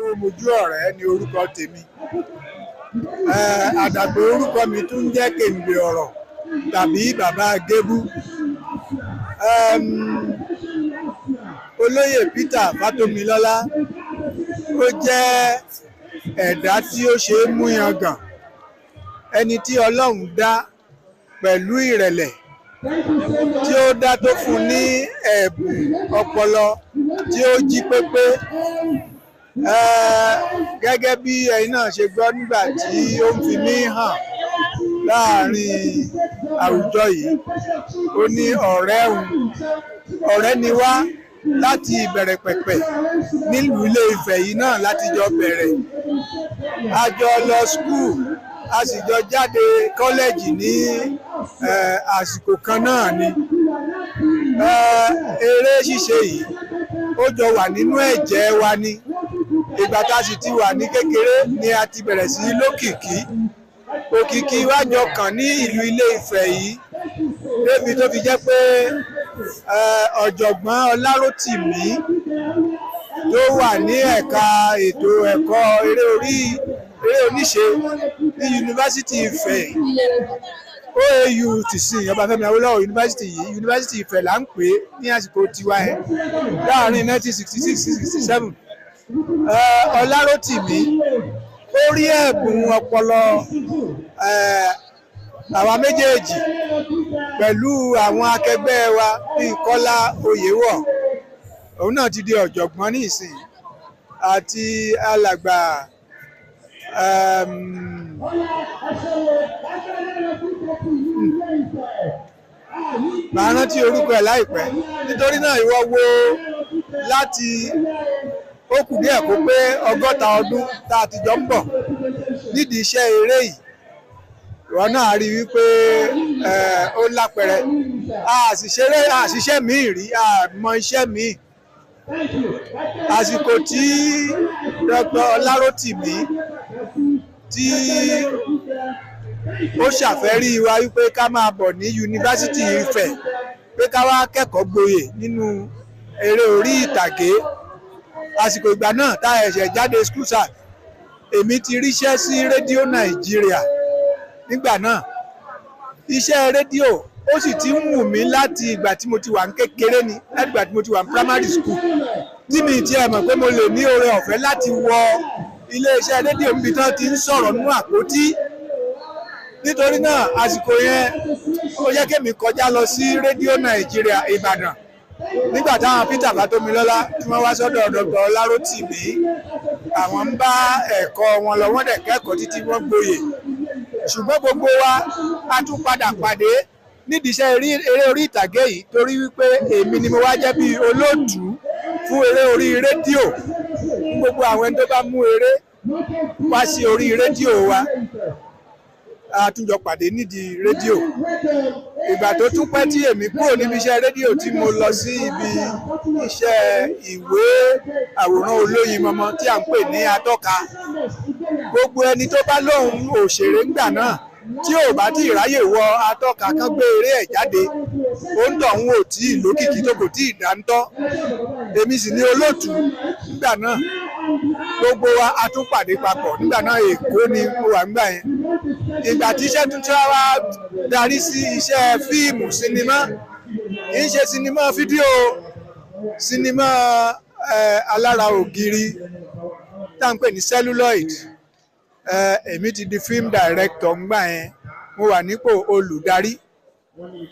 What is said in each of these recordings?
Mojú ọ̀rẹ́ ni orúkọ tèmi. Àdàgbé orúkọ mi tún jẹ́ Kèǹgbè ọ̀rọ̀ tàbí bàbá Gebu. Olóyè Peter Fatomilola ó jẹ́ ẹ̀dá tí ó ṣe é mú yangàn, ẹni tí Ọlọ́run dá pẹ̀lú ìrẹ̀lẹ̀, tí ó dá tó fún ní ẹ̀bùn ọpọlọ tí ó jí pépé. Gẹ́gẹ́ bí ẹ̀yin náà ṣe gbọ́ nígbà tí ó ń fi mí hàn láàrin àwùjọ yìí, ó ní ọ̀rẹ́ òun, ọ̀rẹ́ ni wá láti ìbẹ̀rẹ̀ pẹ̀pẹ̀ nílùú Ilé Ifẹ̀ yìí náà láti jọ bẹ̀rẹ̀. A jọ lọ skul, a sì jọ jáde kọ́lẹ́jì ní àsìkò kan náà ni. Eré ṣíṣe yìí ó jọ wà nínú ẹ̀jẹ̀ wa ni. Ìgbà tá a sì ti wà ní kékeré ni a ti bẹ̀rẹ̀ sí lókìkí. Òkìkí wa jọ kàn ní ìlú Ilé Ifẹ̀ yìí débi tó fi jẹ́ pé ọ̀jọ̀gbọ́n Ọlárótìmí tó wà ní ẹ̀ka ètò ẹ̀kọ́ eré oníṣe ní Yunifásítì Ifẹ̀, OAU ti sìn Ọbáfẹ́mi Awólọ́wọ̀ Yunifásítì yìí, Yunifásítì Ifẹ̀ là ń pè é ní àsìkò tiwa ẹ̀ láàrin 1966-67. Ọlárótìmí ó rí ẹ̀bùn ọpọlọ àwa méjèèjì pẹ̀lú àwọn akẹgbẹ́ wa bíi Kọ́lá Oyèwọ̀, òun náà ti di ọ̀jọ̀gbọ́n ní ìsìn, àti alàgbà màá rántí orúkọ ẹ̀ láìpẹ́. Nítorí náà ìwọ wo láti ó kù díẹ̀ kó pé 60 ọdún tá a ti jọ ń bọ̀ nídìí iṣẹ́ eré yìí, ìwọ náà rí wípé ó lápẹẹrẹ. Àṣìṣe míì rí, àmọ́ iṣẹ́ míì. Àsìkò tí Dr. Ọlárótìmí tí ó ṣàfẹ́rí wa wípé ká máa bọ̀ ní Yunifásítì Ifẹ̀ pé ká wá kẹ́kọ̀ọ́ gboyè nínú eré orí ìtàgé, àsìkò ìgbà náà tá ẹ̀ṣẹ̀ jáde school sáà, èmi ti ríṣẹ́ sí rédíò Nàìjíríà nígbà náà. Iṣẹ́ rédíò ó sì ti ń wù mí láti ìgbà tí mo ti wà ní kékeré ni, láti ìgbà tí mo ti wà ní primary school, tí mi ti ẹ̀ mọ̀ pé mo lè ní oore ọ̀fẹ́ láti wọ iléeṣẹ́ rédíò níbi tán ti ń sọ̀rọ̀ nínú àpótí. Nítorí náà àsìkò yẹn ó yẹ kémi kọjá lọ sí rédíò Nàìjíríà Ìbàdàn nígbà táwọn Peter Fatomilola tí wọ́n wá sọ́dọ̀ Dr. Ọlárótìmí. Àwọn ń bá ẹ̀kọ́ wọn lọ, wọ́n dẹ̀ kẹ́kọ̀ọ́ títí wọ́n gboyè. Ṣùgbọ́n gbogbo wa a tún padà pàdé nídìí iṣẹ́ eré orí ìtàgé yìí, torí wípé èmi ni mo wá jẹ́ bí olóòtú fún eré orí rédíò. Gbogbo àwọn ẹni tó bá mú eré wá sí orí rédíò wa, a tún jọ pàdé nídìí rédíò. Ìgbà tó tún pẹ́ tí èmi kúrò níbi iṣẹ́ rédíò tí mo lọ sí ibi iṣẹ́ ìwé àwòrán olóyin mọmọ tí à ń pè ní atọ́ka. Gbogbo ẹni tó bá lóhùn òṣèré ńgbà náà tí ò bá tí ì ráyè wọ atọ́ka kan gbé eré ẹ̀ jáde, ó ń tọ̀hún ò tí ì lókìkí tó kò tí ì dáńtọ́. Èmi sì ní olóòtú nígbà náà. Gbogbo wa a tún pàdé papọ̀ nígbà náà. Èkó ni mo wà nígbà yẹn. Ìgbà tí iṣẹ́ tuntun wa darí sí iṣẹ́ fíìmù sinimá, kì í ṣe sinimá fídíò, sinimá alára ògiri tá à ń pè ní celluloid. Èmi ti di film director ńgbà yẹn, mo wà nípò olùdarí.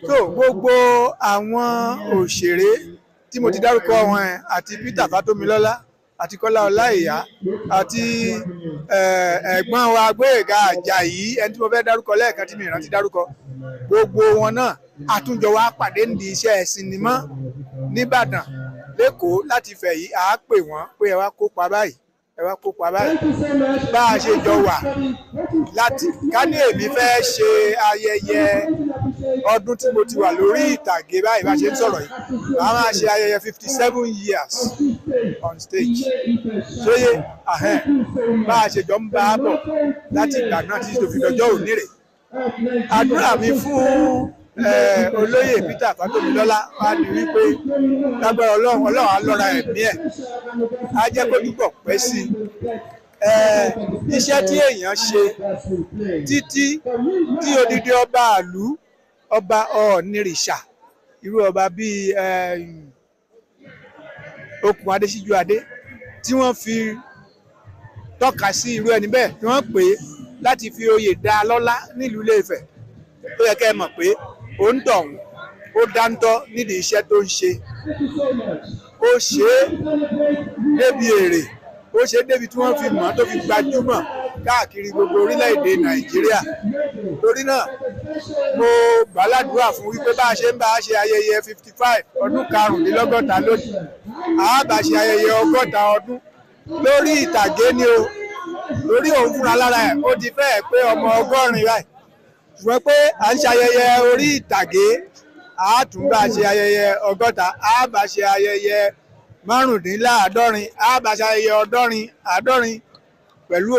So gbogbo àwọn òṣèré tí mo ti dárúkọ wọn àti Peter Fatomilola àti Kọ́lá Ọláìyá àti ẹ̀gbọ́n wa Gbóyèga Àjàyí, ẹni tí mo fẹ́ dárúkọ lẹ́ẹ̀kan tí mi ìrántí dárúkọ, gbogbo wọn náà àtúnjọ wa pàdé nídìí iṣẹ́ sinimá nìbàdàn, lẹ́kọ̀ọ́ láti fẹ̀ yìí. À á pè wọ́n pé ẹ wá kópa báyìí, ẹ wá kópa báyìí. Bá a ṣe jọ wà láti ká ní èmi fẹ́ ṣe ayẹyẹ ọdún tí mo ti wà lórí ìtàgé báyìí bá ṣe ń sọ̀rọ̀ yìí, a máa ṣe ayẹyẹ 57 years on stage. Sóyè bá a ṣe jọ ń bá a bọ̀ láti ìgbà náà títí tó fi dọjọ́ òní rè. Àdúrà mi fún olóyè Peter Fatomilola wá ní wípé lágbára Ọlọ́run á lọ́ra ẹ̀mí ẹ̀, á jẹ́ kó túbọ̀ pẹ́ sí i. iṣẹ́ tí èèyàn ṣe títí tí odidi ọba ìlú ọba ọ̀nìrìṣà irú ọba bíi Okùn Adésíjú Adé tí wọ́n fi tọ́ka sí irú ẹni bẹ́ẹ̀ tí wọ́n pè é láti fi oyè dá lọ́lá nílùú Ilé-Ifẹ̀ tó yẹ kẹ́ ẹ mọ̀ pé òǹtọ̀hún ó dáńtọ́ nídìí iṣẹ́ tó ń ṣe ó ṣe é débi èrè ó ṣe é débi tí wọ́n fi mọ̀ tó fi gbajúmọ̀ káàkiri gbogbo orílẹ̀-èdè Nàìjíríà torí náà mo gbàládùúrà fún wípé bá a ṣe ń bá a ṣe ayẹyẹ 55 ọdún karùndínlọ́gọ́ta lónìí a bá ṣe ayẹyẹ 60 ọdún lórí ìtàgé ni o lórí òun fúnra lára ẹ̀ ó ti fẹ́ẹ̀ pé ọmọ 100 báyìí ṣùgbọ́n pé à ń ṣe ayẹyẹ orí ìtàgé a tún bá ṣe ayẹyẹ 60 a bá ṣe ayẹyẹ 75 a bá ṣe ayẹyẹ 70 pẹ̀lú